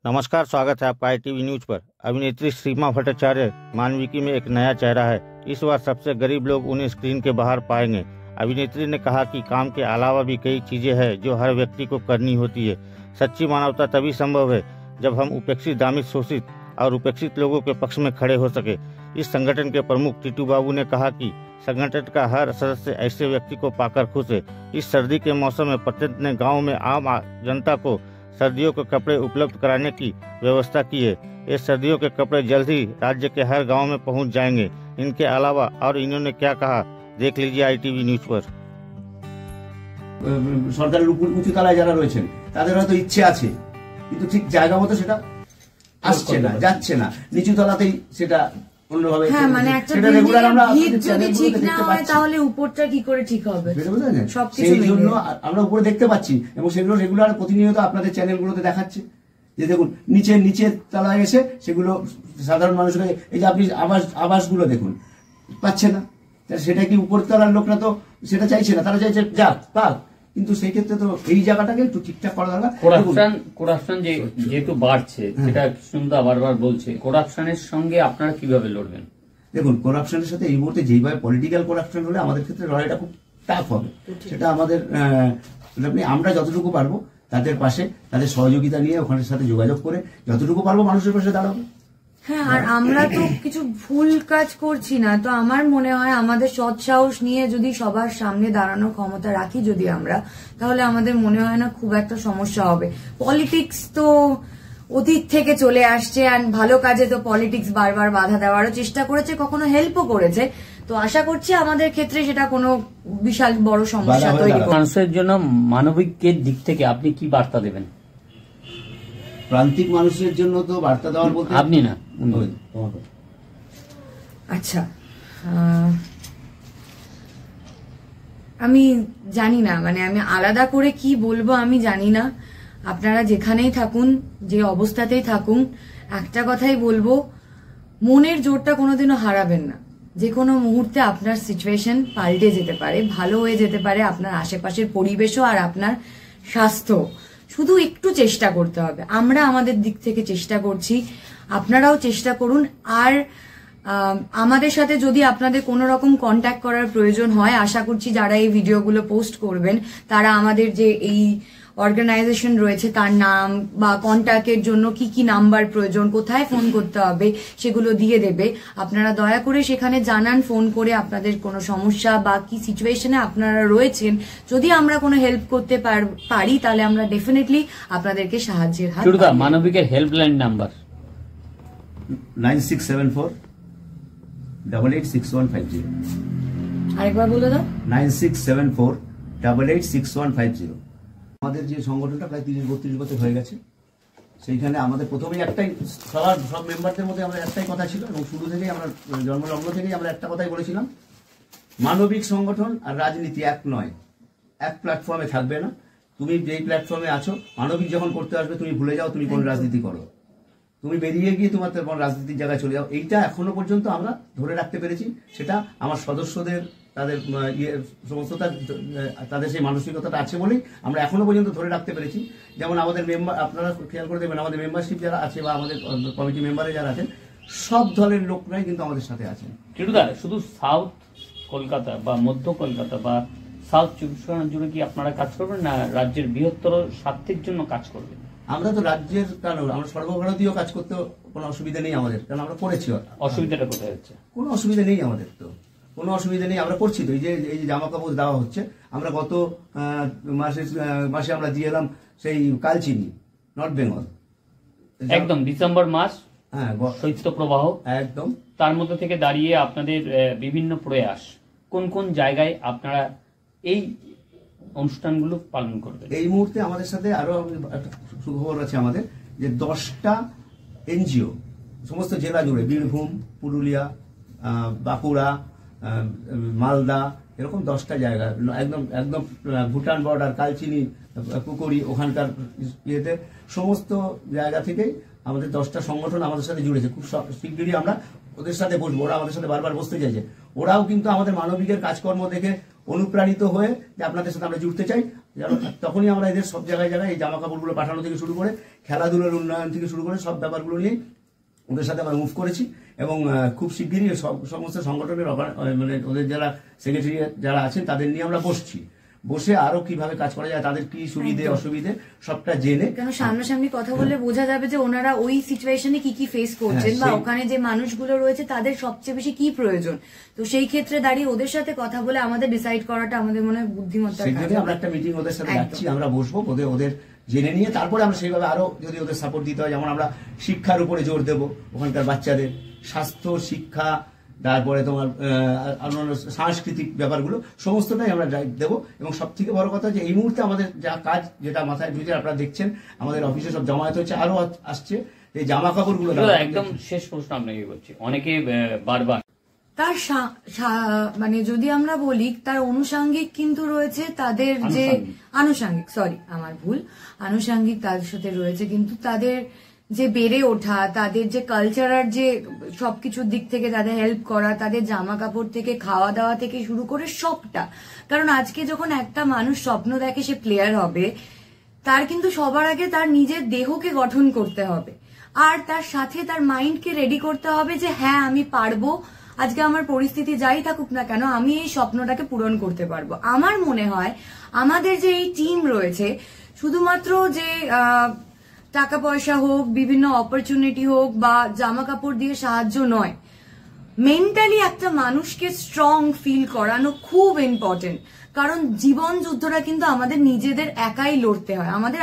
नमस्कार, स्वागत है आपका ITV न्यूज पर। अभिनेत्री सीमा भट्टाचार्य मानविकी में एक नया चेहरा है। इस बार सबसे गरीब लोग उन्हें स्क्रीन के बाहर पाएंगे। अभिनेत्री ने कहा कि काम के अलावा भी कई चीजें हैं जो हर व्यक्ति को करनी होती है। सच्ची मानवता तभी संभव है जब हम उपेक्षित, दामित, शोषित और उपेक्षित लोगों के पक्ष में खड़े हो सके। इस संगठन के प्रमुख टीटू बाबू ने कहा कि संगठन का हर सदस्य ऐसे व्यक्ति को पाकर खुश है। इस सर्दी के मौसम में प्रत्येक ने गाँव में आम जनता को सर्दियों के कपड़े उपलब्ध कराने की व्यवस्था की है। ये सर्दियों के कपड़े जल्द ही राज्य के हर गांव में पहुंच जाएंगे। इनके अलावा और इन्होंने क्या कहा, देख लीजिए ITV न्यूज पर। সরকারের উঁচু তলায় যারা রয়েছেন তাদের হয়তো ইচ্ছে আছে, কিন্তু ঠিক জায়গা মতো সেটা আসছে না, যাচ্ছে না। নিচু তলাতেই সেটা অন্যভাবে তাহলে উপরটা কি করে ঠিক হবে, সেই জন্য আমরা উপরে দেখতে পাচ্ছি এবং সেগুলো রেগুলার প্রতিনিয়ত আপনাদের চ্যানেলগুলোতে দেখাচ্ছে যে দেখুন নিচের তলায় এসে সেগুলো সাধারণ মানুষরা, এই যে আপনি আবাসগুলো দেখুন পাচ্ছে না, সেটা কি উপর তলার লোকরা তো সেটা চাইছে না, তারা চাইছে যাক পাক, কিন্তু সেই ক্ষেত্রে তো এই জায়গাটাকে একটু ঠিকঠাক করা দরকার। করাপশন যেহেতু বাড়ছে, যেটা সুন্দর বারবার বলছে, করাপশনের সঙ্গে আপনারা কিভাবে লড়বেন? দেখুন, করাপশনের সাথে এই মুহূর্তে যেভাবে পলিটিক্যাল করাপশন হলে আমাদের ক্ষেত্রে লড়াইটা খুব টাফ হবে। সেটা আমাদের আমরা যতটুকু পারবো তাদের পাশে, তাদের সহযোগিতা নিয়ে ওখানের সাথে যোগাযোগ করে যতটুকু পারবো মানুষের পাশে দাঁড়াবো। হ্যাঁ, আর আমরা তো কিছু ভুল কাজ করছি না, তো আমার মনে হয় আমাদের সৎ সাহস নিয়ে যদি সবার সামনে দাঁড়ানোর ক্ষমতা রাখি যদি আমরা, তাহলে আমাদের মনে হয় না খুব একটা সমস্যা হবে। পলিটিক্স তো অতীত থেকে চলে আসছে, আর ভালো কাজে তো পলিটিক্স বারবার বাধা দেওয়ারও চেষ্টা করেছে, কখনো হেল্পও করেছে। তো আশা করছি আমাদের ক্ষেত্রে সেটা কোনো বিশাল বড় সমস্যা তৈরি করবে। মানুষের জন্য মানবিকের দিক থেকে আপনি কি বার্তা দেবেন? প্রান্তিক মানুষের জন্য তো বার্তা দেওয়ার বলতে আপনি না, আচ্ছা, আমি জানি না, মানে আমি আলাদা করে কি বলবো আমি জানি না। আপনারা যেখানেই থাকুন, যে অবস্থাতেই থাকুন, একটা কথাই বলবো, মনের জোরটা কোনোদিনও হারাবেন না। যে কোনো মুহূর্তে আপনার সিচুয়েশন পাল্টে যেতে পারে, ভালো হয়ে যেতে পারে, আপনার আশেপাশের পরিবেশও আর আপনার স্বাস্থ্য। শুধু একটু চেষ্টা করতে হবে। আমরা আমাদের দিক থেকে চেষ্টা করছি, আপনারাও চেষ্টা করুন। আর আমাদের সাথে যদি আপনাদের কোনো রকম কন্ট্যাক্ট করার প্রয়োজন হয়, আশা করছি যারা এই ভিডিওগুলো পোস্ট করবেন তারা আমাদের যে এই অর্গানাইজেশন রয়েছে তার নাম বা কন্ট্যাক্টের জন্য কি কি নাম্বার প্রয়োজন, কোথায় ফোন করতে হবে সেগুলো দিয়ে দেবে। আপনারা দয়া করে সেখানে জানান ফোন করে আপনাদের কোনো সমস্যা বা কি সিচুয়েশনে আপনারা রয়েছেন। যদি আমরা কোনো হেল্প করতে পারি তাহলে আমরা ডেফিনেটলি আপনাদেরকে সাহায্যের হাত। মানবিকের হেল্পলাইন নাম্বার 9674886150। আরেকবার বলে দাও। 9674886150। আমাদের যে সংগঠনটা প্রায় 30-32 বছর হয়ে গেছে, সেইখানে আমাদের প্রথমেই সব মেম্বারদের মধ্যে আমরা একটাই কথা ছিল এবং শুরু থেকেই আমরা জন্মলগ্ন থেকেই আমরা একটা কথাই বলেছিলাম, মানবিক সংগঠন আর রাজনীতি এক নয়, এক প্ল্যাটফর্মে থাকবে না। তুমি যেই প্ল্যাটফর্মে আছো, মানবিক যখন করতে আসবে তুমি ভুলে যাও তুমি কোন রাজনীতি করো, তুমি বেরিয়ে গিয়ে তোমার রাজনীতির জায়গায় চলে যাও। এইটা এখনো পর্যন্ত আমরা ধরে রাখতে পেরেছি। সেটা আমার সদস্যদের তাদের সমস্তটা তাদের সেই মানসিকতাটা আছে বলেই আমরা এখনো পর্যন্ত ধরে রাখতে পেরেছি। যেমন আমাদের মেম্বার, আপনারা খেয়াল করে দেখবেন, আমাদের মেম্বারশিপ যারা আছে বা আমাদের কমিটি মেম্বারে যারা আছেন, সব দলের লোকরাই কিন্তু আমাদের সাথে আছেন। শুধু সাউথ কলকাতা বা মধ্য কলকাতা বা সাউথ 24 পরগনা জুড়ে কি আপনারা কাজ করবেন, না রাজ্যের বৃহত্তর স্বার্থের জন্য কাজ করবেন? আমরা তো রাজ্যের কারণ আমরা সর্বভারতীয় কাজ করতে কোনো অসুবিধা নেই আমাদের, কারণ আমরা করেছি। অসুবিধাটা কোথায় হচ্ছে? কোনো অসুবিধা নেই আমাদের, তো কোনো অসুবিধা নেই, আমরা করছি তো। এই যে জামা কাপড় দেওয়া হচ্ছে, আমরা গত মাসে আমরা দিয়ে এলাম সেই কালচিনি, নর্থ বেঙ্গল, একদম ডিসেম্বর মাস, হ্যাঁ, শৈত্য প্রবাহ একদম। তার মধ্যে থেকে দাঁড়িয়ে আপনাদের বিভিন্ন প্রয়াস, কোন কোন জায়গায় আপনারা এই অনুষ্ঠানগুলো পালন করবেন? এই মুহূর্তে আমাদের সাথে আরো একটা সুখবর আছে আমাদের, যে 10টা NGO সমস্ত জেলা জুড়ে, বীরভূম, পুরুলিয়া, বাঁকুড়া, মালদা, এরকম 10টা জায়গা, একদম ভুটান বর্ডার, কালচিনি, কুকুরি, ওখানকার ইয়েতে সমস্ত জায়গা থেকেই আমাদের 10টা সংগঠন আমাদের সাথে জুড়েছে। খুব শীঘ্রই আমরা ওদের সাথে বসবো, ওরা আমাদের সাথে বারবার বসতে চাইছে। ওরাও কিন্তু আমাদের মানবিকের কাজকর্ম দেখে অনুপ্রাণিত হয়ে যে আপনাদের সাথে আমরা জুড়তে চাই, তখনই আমরা এদের সব জায়গায় এই জামা কাপড়গুলো পাঠানো থেকে শুরু করে খেলাধুলার উন্নয়ন থেকে শুরু করে সব ব্যাপারগুলো নিয়ে ওদের সাথে আমরা মুভ করেছি এবং খুব শিগগিরই সমস্ত সংগঠনের মানে ওদের যারা সেক্রেটারি যারা আছেন তাদের নিয়ে আমরা বসে আরো কিভাবে কাজ করা যায়, তাদের কি সুবিধে অসুবিধে সবটা জেনে, কেন সামনাসামনি কথা বললে বোঝা যাবে যে ওনারা ওই সিচুয়েশনে কি ফেস করছেন বা ওখানে যে মানুষগুলো রয়েছে তাদের সবচেয়ে বেশি কি প্রয়োজন। তো সেই ক্ষেত্রে দাঁড়িয়ে ওদের সাথে কথা বলে আমাদের ডিসাইড করাটা আমাদের মনে হয় বুদ্ধিমত্তার কাজ। আমরা একটা মিটিং ওদের সাথে যাচ্ছি, আমরা বসবো ওদের জেনে নিয়ে তারপরে আমরা সেইভাবে আরো যদি ওদের সাপোর্ট দিতে হয়, যেমন আমরা শিক্ষার উপরে জোর দেবো, ওখানকার বাচ্চাদের স্বাস্থ্য শিক্ষা, তারপরে তোমার সাংস্কৃতিক ব্যাপারগুলো সমস্তটাই আমরা ড্রাইভ দেবো। এবং সব থেকে বড় কথা যে এই মুহূর্তে আমাদের যা কাজ, যেটা মাথায় ঢুকে আপনারা দেখছেন আমাদের অফিসে সব জমায়েত হচ্ছে, আরো আসছে এই জামা কাপড়গুলো। একদম শেষ প্রশ্ন আপনাকে করছি, অনেকে বারবার তার মানে যদি আমরা বলি তার অনুষাঙ্গিক কিন্তু রয়েছে তাদের যে আনুষাঙ্গিক, আনুষাঙ্গিক তার সাথে রয়েছে কিন্তু তাদের যে বেড়ে ওঠা, তাদের যে কালচারাল যে সবকিছুর দিক থেকে তাদের হেল্প করা, তাদের জামা কাপড় থেকে খাওয়া দাওয়া থেকে শুরু করে সবটা। কারণ আজকে যখন একটা মানুষ স্বপ্ন দেখে সে প্লেয়ার হবে, তার কিন্তু সবার আগে তার নিজের দেহকে গঠন করতে হবে আর তার সাথে তার মাইন্ডকে রেডি করতে হবে যে হ্যাঁ আমি পারবো, আজকে আমার পরিস্থিতি যাই থাকুক না কেন আমি এই স্বপ্নটাকে পূরণ করতে পারবো। আমার মনে হয় আমাদের যে এই টিম রয়েছে, শুধুমাত্র যে টাকা পয়সা হোক, বিভিন্ন অপরচুনিটি হোক বা জামা কাপড় দিয়ে সাহায্য নয়, মেন্টালি একটা মানুষকে স্ট্রং ফিল করানো খুব ইম্পর্টেন্ট। কারণ জীবন যুদ্ধটা কিন্তু আমাদের নিজেদের একাই লড়তে হয়। আমাদের